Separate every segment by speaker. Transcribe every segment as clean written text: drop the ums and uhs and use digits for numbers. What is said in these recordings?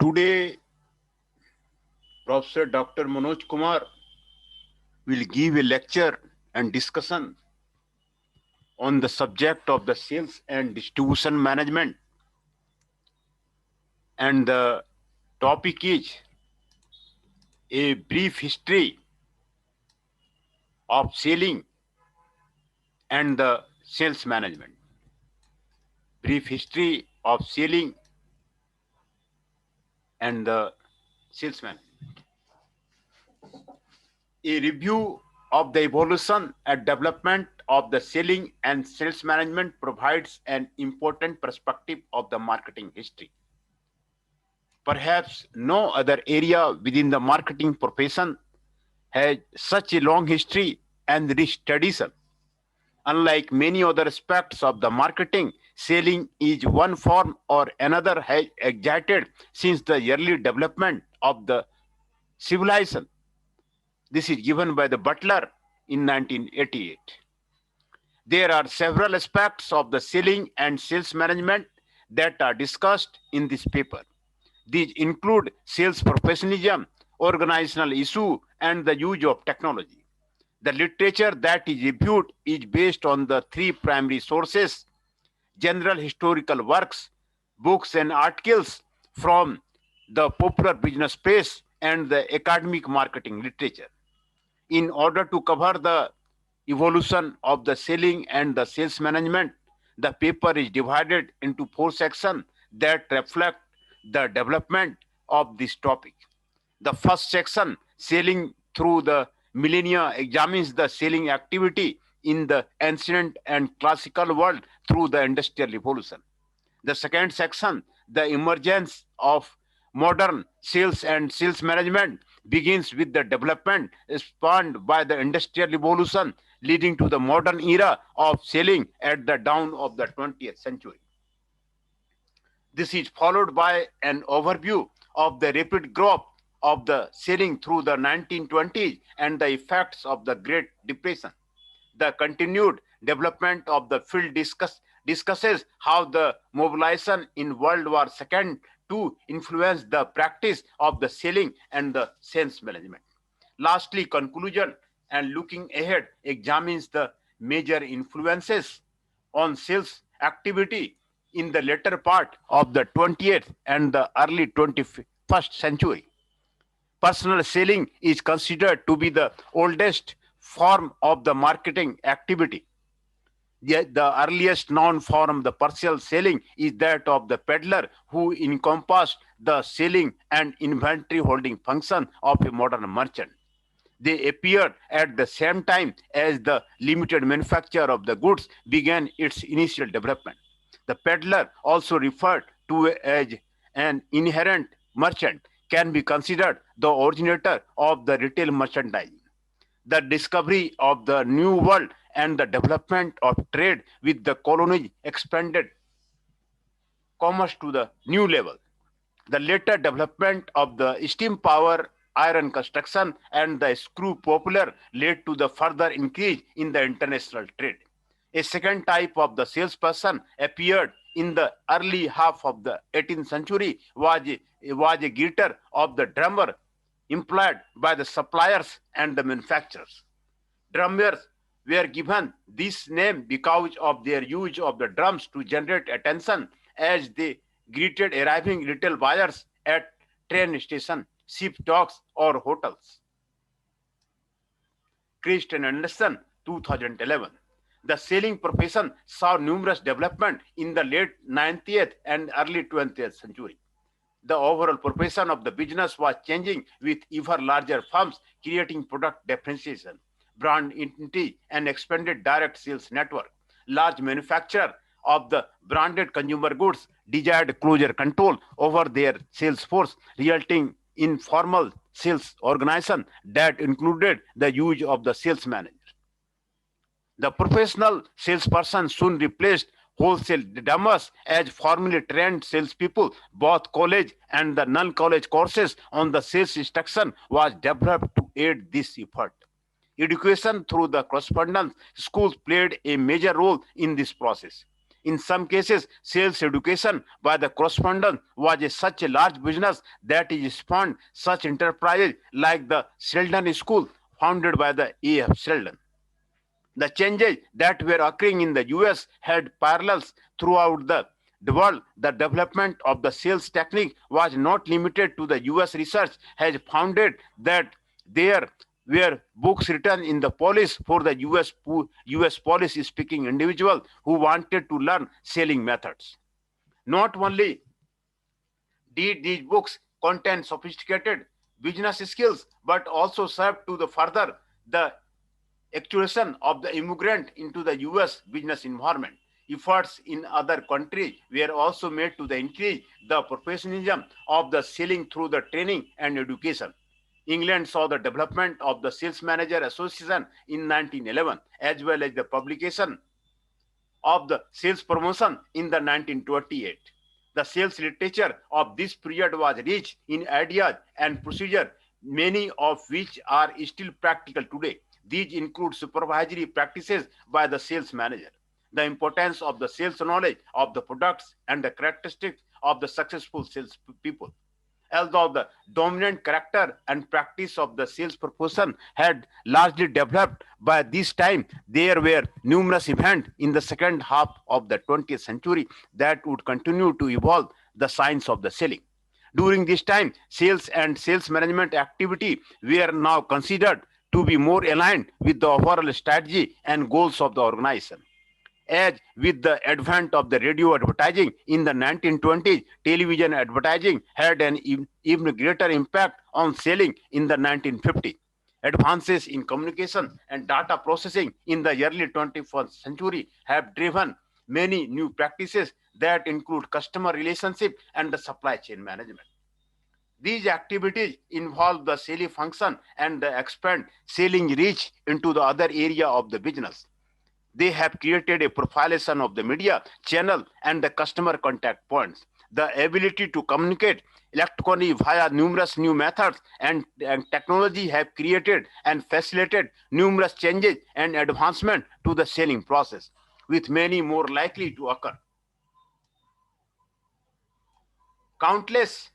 Speaker 1: Today, Professor Dr. Manoj Kumar will give a lecture and discussion on the subject of the sales and distribution management. And the topic is a brief history of selling and the sales management. Brief history of selling and the sales management. A review of the evolution and development of the selling and sales management provides an important perspective of the marketing history. Perhaps no other area within the marketing profession has such a long history and rich tradition. Unlike many other aspects of the marketing, selling is one form or another has existed since the early development of the civilization. This is given by the Butler in 1988. There are several aspects of the selling and sales management that are discussed in this paper. These include sales professionalism, organizational issue, and the use of technology. The literature that is reviewed is based on the three primary sources: general historical works, books and articles from the popular business press, and the academic marketing literature. In order to cover the evolution of the selling and the sales management, the paper is divided into four sections that reflect the development of this topic. The first section, selling through the millennia, examines the selling activity in the ancient and classical world through the industrial revolution. The second section, the emergence of modern sales and sales management, begins with the development spawned by the industrial revolution, leading to the modern era of selling at the dawn of the 20th century. This is followed by an overview of the rapid growth of the selling through the 1920s and the effects of the Great Depression. The continued development of the field discusses how the mobilization in World War II to influence the practice of the selling and the sales management. Lastly, conclusion and looking ahead examines the major influences on sales activity in the later part of the 20th and the early 21st century. Personal selling is considered to be the oldest form of the marketing activity. Yet the earliest known form, the personal selling, is that of the peddler, who encompassed the selling and inventory holding function of a modern merchant. They appeared at the same time as the limited manufacture of the goods began its initial development. The peddler, also referred to as an inherent merchant, can be considered the originator of the retail merchandising. The discovery of the New World and the development of trade with the colonies expanded commerce to the new level. The later development of the steam power, iron construction, and the screw popular led to the further increase in the international trade. A second type of the salesperson appeared in the early half of the 18th century was a greeter of the drummer employed by the suppliers and the manufacturers. Drummers were given this name because of their use of the drums to generate attention as they greeted arriving retail buyers at train station, ship docks, or hotels. Christian Anderson, 2011. The selling profession saw numerous development in the late 19th and early 20th century. The overall profession of the business was changing with ever larger firms creating product differentiation, brand identity, and expanded direct sales network. Large manufacturers of the branded consumer goods desired closer control over their sales force, resulting in formal sales organization that included the use of the sales manager. The professional salesperson soon replaced wholesale demos as formally trained salespeople. Both college and the non-college courses on the sales instruction was developed to aid this effort. Education through the correspondence schools played a major role in this process. In some cases, sales education by the correspondent was such a large business that it spawned such enterprises like the Sheldon School, founded by the A.F. Sheldon. The changes that were occurring in the US had parallels throughout the world. The development of the sales technique was not limited to the US. Research has found that there were books written in the Polish for the US Polish speaking individual who wanted to learn selling methods. Not only did these books contain sophisticated business skills, but also served to the further the acculturation of the immigrant into the US business environment. Efforts in other countries were also made to increase the professionalism of the selling through the training and education. England saw the development of the Sales Manager Association in 1911, as well as the publication of the sales promotion in the 1928. The sales literature of this period was rich in ideas and procedures, many of which are still practical today. These include supervisory practices by the sales manager, the importance of the sales knowledge of the products, and the characteristics of the successful sales people. Although the dominant character and practice of the sales profession had largely developed by this time, there were numerous events in the second half of the 20th century that would continue to evolve the science of the selling. During this time, sales and sales management activity were now considered to be more aligned with the overall strategy and goals of the organization. As with the advent of the radio advertising in the 1920s, television advertising had an even greater impact on selling in the 1950s. Advances in communication and data processing in the early 21st century have driven many new practices that include customer relationship and the supply chain management. These activities involve the selling function and expand selling reach into the other area of the business. They have created a profilation of the media channel and the customer contact points. The ability to communicate electronically via numerous new methods and technology have created and facilitated numerous changes and advancement to the selling process, with many more likely to occur. Countless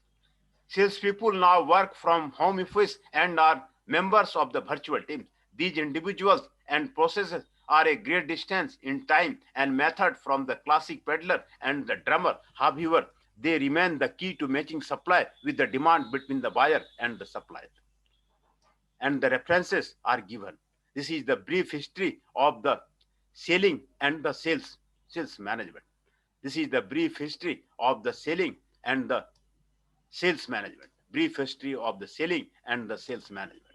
Speaker 1: salespeople now work from home office and are members of the virtual teams. These individuals and processes are a great distance in time and method from the classic peddler and the drummer. However, they remain the key to matching supply with the demand between the buyer and the supplier. And the references are given. This is the brief history of the selling and the sales management. This is the brief history of the selling and the sales management. Brief history of the selling and the sales management.